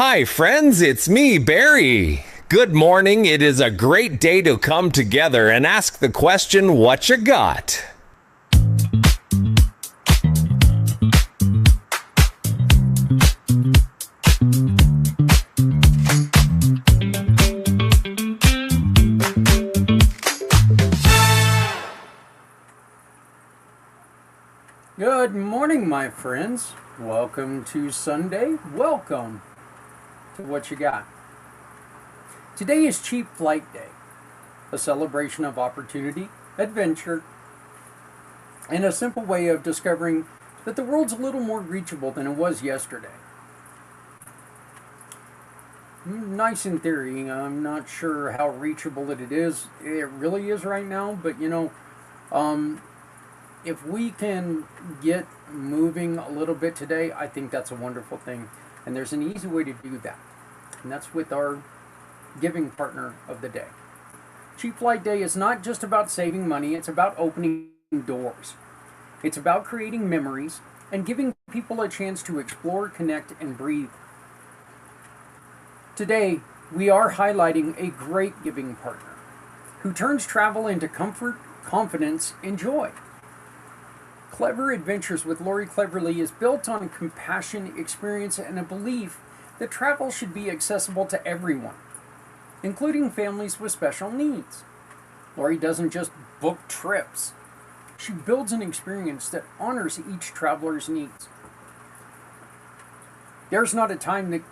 Hi, friends, it's me, Barry. Good morning. It is a great day to come together and ask the question, what you got? Good morning, my friends. Welcome to Sunday. Welcome to What You Got. Today is Cheap Flight Day, a celebration of opportunity, adventure, and a simple way of discovering that the world's a little more reachable than it was yesterday. Nice in theory. I'm not sure how reachable it is. It really is right now, but if we can get moving a little bit today, I think that's a wonderful thing. And there's an easy way to do that. And that's with our giving partner of the day. Cheap Flight Day is not just about saving money, it's about opening doors. It's about creating memories and giving people a chance to explore, connect, and breathe. Today, we are highlighting a great giving partner who turns travel into comfort, confidence, and joy. Clever Adventures with Lori Cleverly is built on compassion, experience, and a belief that travel should be accessible to everyone, including families with special needs. Lori doesn't just book trips. She builds an experience that honors each traveler's needs. There's not a time that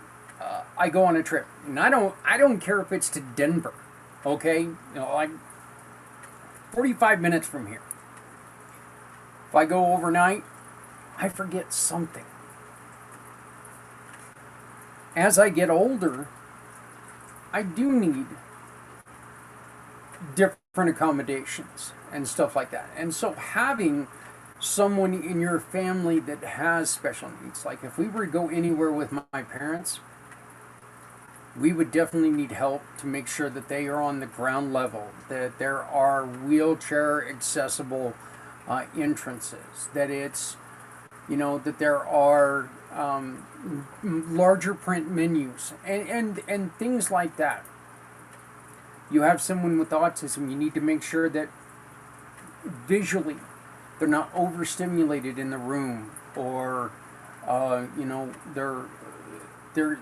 I go on a trip, and I don't care if it's to Denver, okay? Like 45 minutes from here. If I go overnight, I forget something. As I get older, I do need different accommodations and stuff like that. And so having someone in your family that has special needs, like if we were to go anywhere with my parents, we would definitely need help to make sure that they are on the ground level, that there are wheelchair accessible entrances, that it's, that there are larger print menus and things like that. You have someone with autism, you need to make sure that visually they're not overstimulated in the room, or their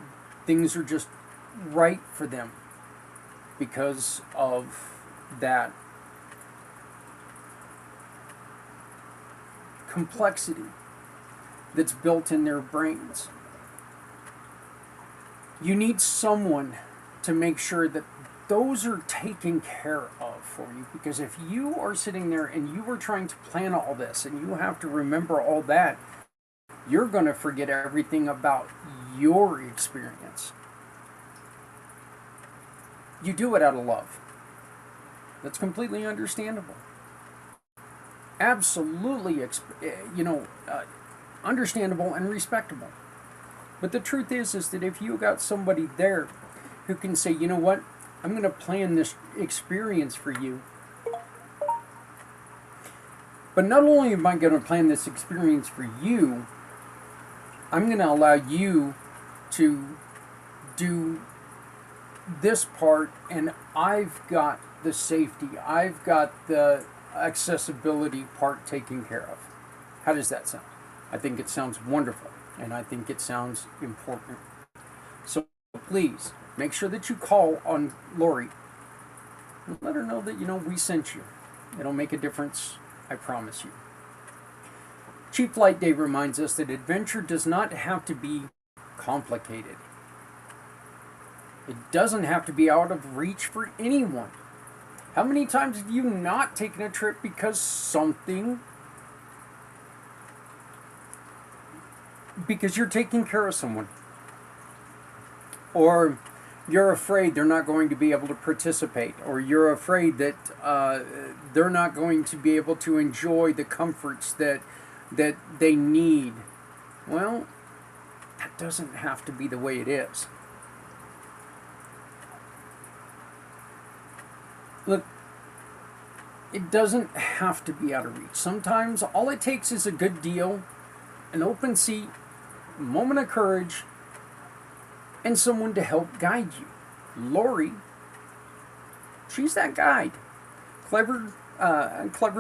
things are just right for them because of that complexity that's built in their brains. You need someone to make sure that those are taken care of for you, because if you are sitting there and you are trying to plan all this and you have to remember all that, you're going to forget everything about your experience. You do it out of love. That's completely understandable. Absolutely, understandable and respectable. But the truth is that if you got somebody there who can say, you know what, I'm going to plan this experience for you. But not only am I going to plan this experience for you, I'm going to allow you to do this part, and I've got the safety, I've got the accessibility part taken care of. How does that sound? I think it sounds wonderful, and I think it sounds important. So please make sure that you call on Lori and let her know that we sent you. It'll make a difference, I promise you. Cheap Flight Day reminds us that adventure does not have to be complicated. It doesn't have to be out of reach for anyone. How many times have you not taken a trip because you're taking care of someone, or you're afraid they're not going to be able to participate, or you're afraid that they're not going to be able to enjoy the comforts that they need? Well, that doesn't have to be the way it is. Look, it doesn't have to be out of reach. Sometimes all it takes is a good deal, an open seat, a moment of courage, and someone to help guide you. Lori, she's that guide. Clever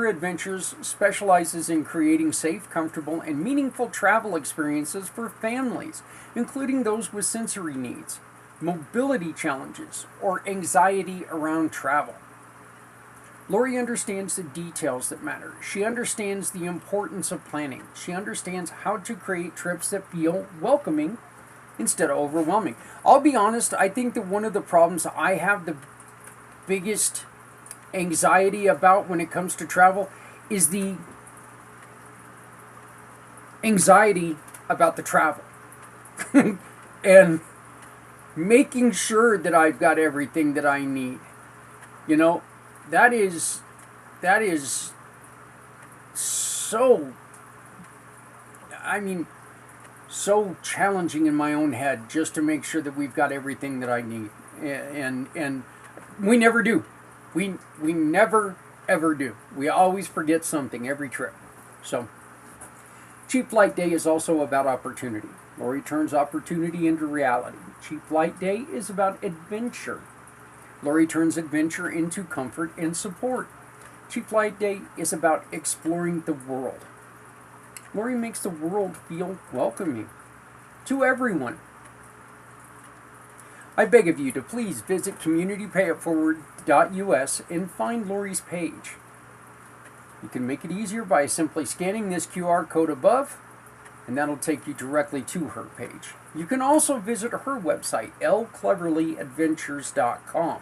Adventures specializes in creating safe, comfortable, and meaningful travel experiences for families, including those with sensory needs, mobility challenges, or anxiety around travel. Lori understands the details that matter. She understands the importance of planning. She understands how to create trips that feel welcoming instead of overwhelming. I'll be honest, I think that one of the problems I have the biggest anxiety about when it comes to travel is the anxiety about the travel. And making sure that I've got everything that I need. You know, that is so, so challenging in my own head just to make sure that we've got everything that I need. And we never do. We never ever do. We always forget something every trip. So, Cheap Flight Day is also about opportunity. Lori turns opportunity into reality. Cheap Flight Day is about adventure. Lori turns adventure into comfort and support. Cheap Flight Day is about exploring the world. Lori makes the world feel welcoming to everyone. I beg of you to please visit communitypayitforward.us and find Lori's page. You can make it easier by simply scanning this QR code above, and that'll take you directly to her page. You can also visit her website, lcleveradventures.com.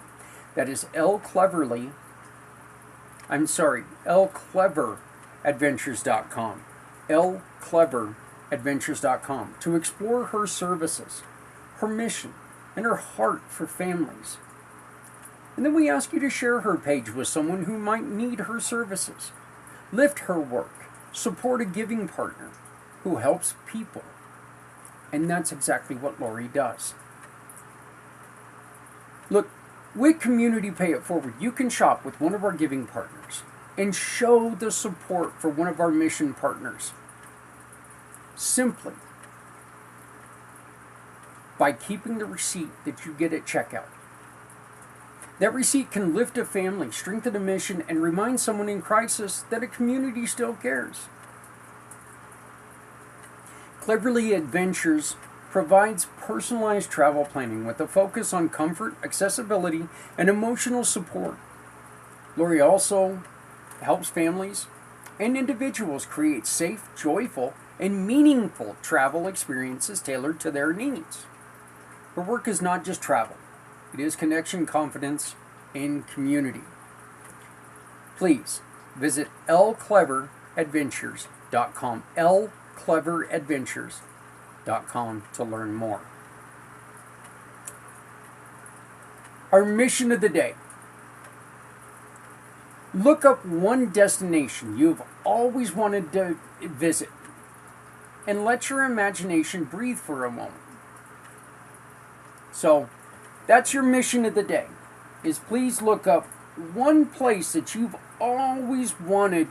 That is lcleveradventures.com. lcleveradventures.com to explore her services, her mission, and her heart for families. And then we ask you to share her page with someone who might need her services. Lift her work. Support a giving partner who helps people. And that's exactly what Lori does. Look, with Community Pay It Forward, you can shop with one of our giving partners and show the support for one of our mission partners simply by keeping the receipt that you get at checkout. That receipt can lift a family, strengthen a mission, and remind someone in crisis that a community still cares. Cleverly Adventures provides personalized travel planning with a focus on comfort, accessibility, and emotional support. Lori also helps families and individuals create safe, joyful, and meaningful travel experiences tailored to their needs. Her work is not just travel. It is connection, confidence, and community. Please visit lcleveradventures.com. lcleveradventures.com to learn more. Our mission of the day. Look up one destination you've always wanted to visit and let your imagination breathe for a moment. So, that's your mission of the day, is please look up one place that you've always wanted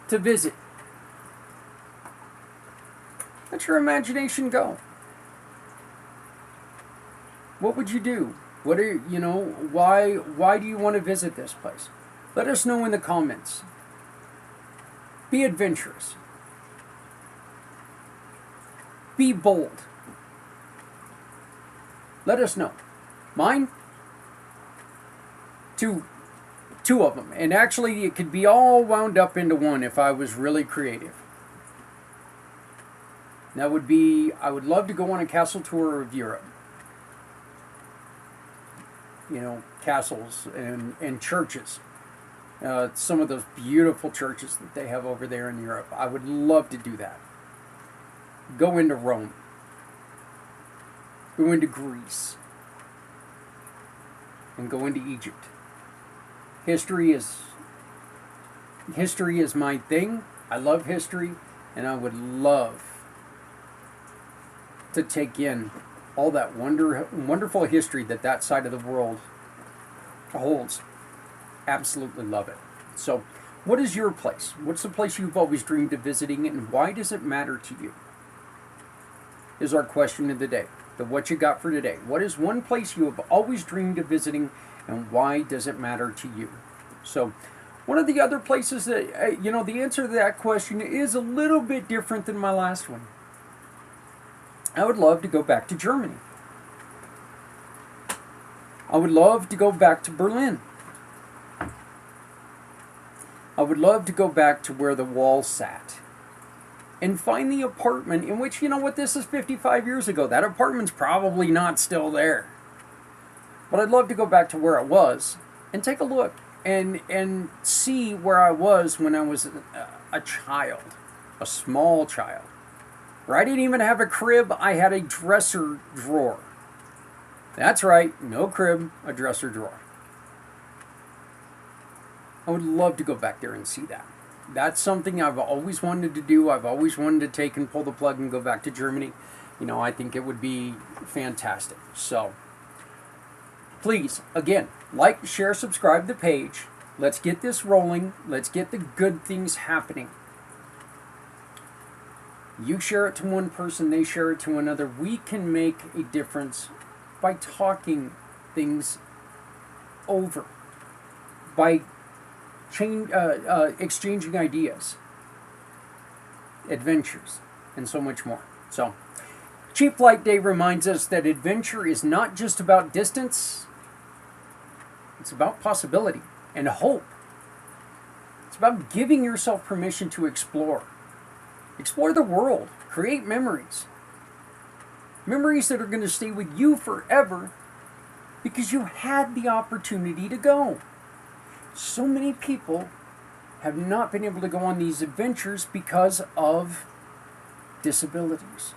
to visit. Let your imagination go. What would you do? What are why do you want to visit this place? Let us know in the comments. Be adventurous. Be bold. Let us know. Mine? Two of them. And actually, it could be all wound up into one if I was really creative. That would be, I would love to go on a castle tour of Europe. You know, castles and churches. Some of those beautiful churches that they have over there in Europe. I would love to do that. Go into Rome. Go into Greece. And go into Egypt. History is my thing. I love history, and I would love to take in all that wonderful history that side of the world holds. Absolutely love it. So, what is your place? What's the place you've always dreamed of visiting, and why does it matter to you? is our question of the day. The what you got for today. What is one place you have always dreamed of visiting, and why does it matter to you? So, one of the other places that, the answer to that question is a little bit different than my last one. I would love to go back to Germany. I would love to go back to Berlin. I would love to go back to where the wall sat and find the apartment in which, this is 55 years ago. That apartment's probably not still there. But I'd love to go back to where it was and take a look and see where I was when I was a child, a small child. Where I didn't even have a crib, I had a dresser drawer. That's right, no crib, a dresser drawer. I would love to go back there and see that. That's something I've always wanted to do. I've always wanted to take and pull the plug and go back to Germany. I think it would be fantastic. So, please, again, like, share, subscribe to the page. Let's get this rolling. Let's get the good things happening. You share it to one person, they share it to another. We can make a difference by talking things over, by exchanging ideas, adventures, and so much more. So, Cheap Flight Day reminds us that adventure is not just about distance, it's about possibility and hope. It's about giving yourself permission to explore. Explore the world, create memories. Memories that are going to stay with you forever because you had the opportunity to go. So many people have not been able to go on these adventures because of disabilities.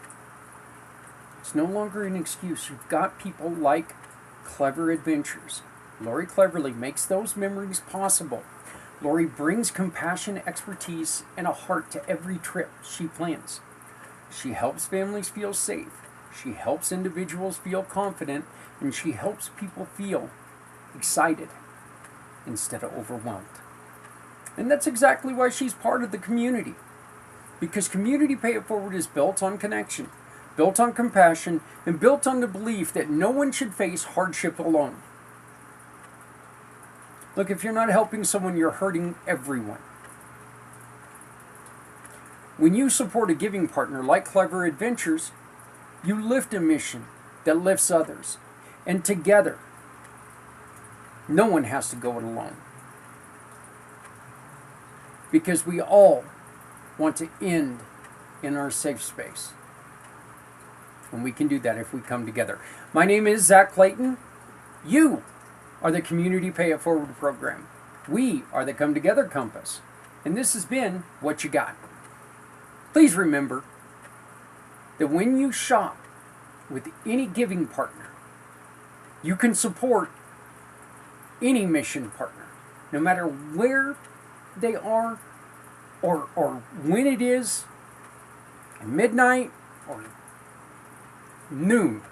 It's no longer an excuse. You've got people like Clever Adventures. Lori Cleverly makes those memories possible. Lori brings compassion, expertise, and a heart to every trip she plans. She helps families feel safe. She helps individuals feel confident, and she helps people feel excited instead of overwhelmed. And that's exactly why she's part of the community. Because Community Pay It Forward is built on connection, built on compassion, and built on the belief that no one should face hardship alone. Look, if you're not helping someone, you're hurting everyone. When you support a giving partner like Clever Adventures, you lift a mission that lifts others. And together, no one has to go it alone. Because we all want to end in our safe space. And we can do that if we come together. My name is Zach Clayton. You are the Community Pay It Forward program. We are the Come Together Compass. And this has been What You Got. Please remember that when you shop with any giving partner, you can support any mission partner, no matter where they are or when it is, at midnight or noon.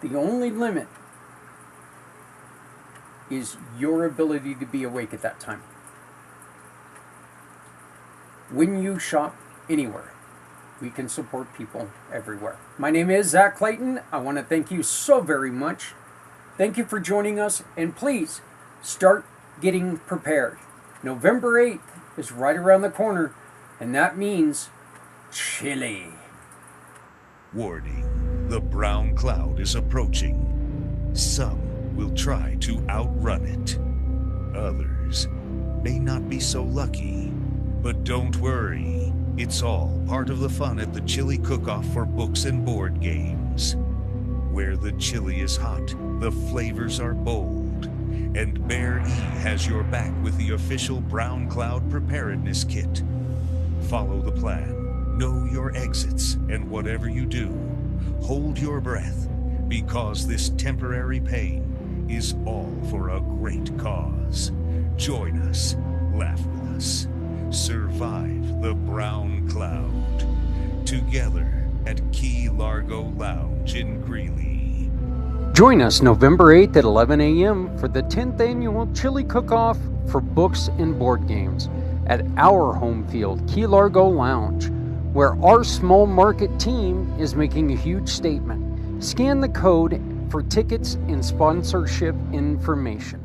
The only limit is your ability to be awake at that time. When you shop anywhere, we can support people everywhere. My name is Zach Clayton. I want to thank you so very much. Thank you for joining us, and please start getting prepared. November 8th is right around the corner, and that means chili. Warning, the brown cloud is approaching. Some will try to outrun it. Others may not be so lucky. But don't worry, it's all part of the fun at the Chili Cook-Off for books and board games. Where the chili is hot, the flavors are bold. And Bear E has your back with the official Brown Cloud Preparedness Kit. Follow the plan, know your exits, and whatever you do, hold your breath, because this temporary pain is all for a great cause. Join us, laugh with us, survive the brown cloud, together at Key Largo Lounge in Greeley. Join us November 8th at 11 a.m. for the 10th annual Chili Cook-Off for books and board games at our home field, Key Largo Lounge. where our small market team is making a huge statement. Scan the code for tickets and sponsorship information.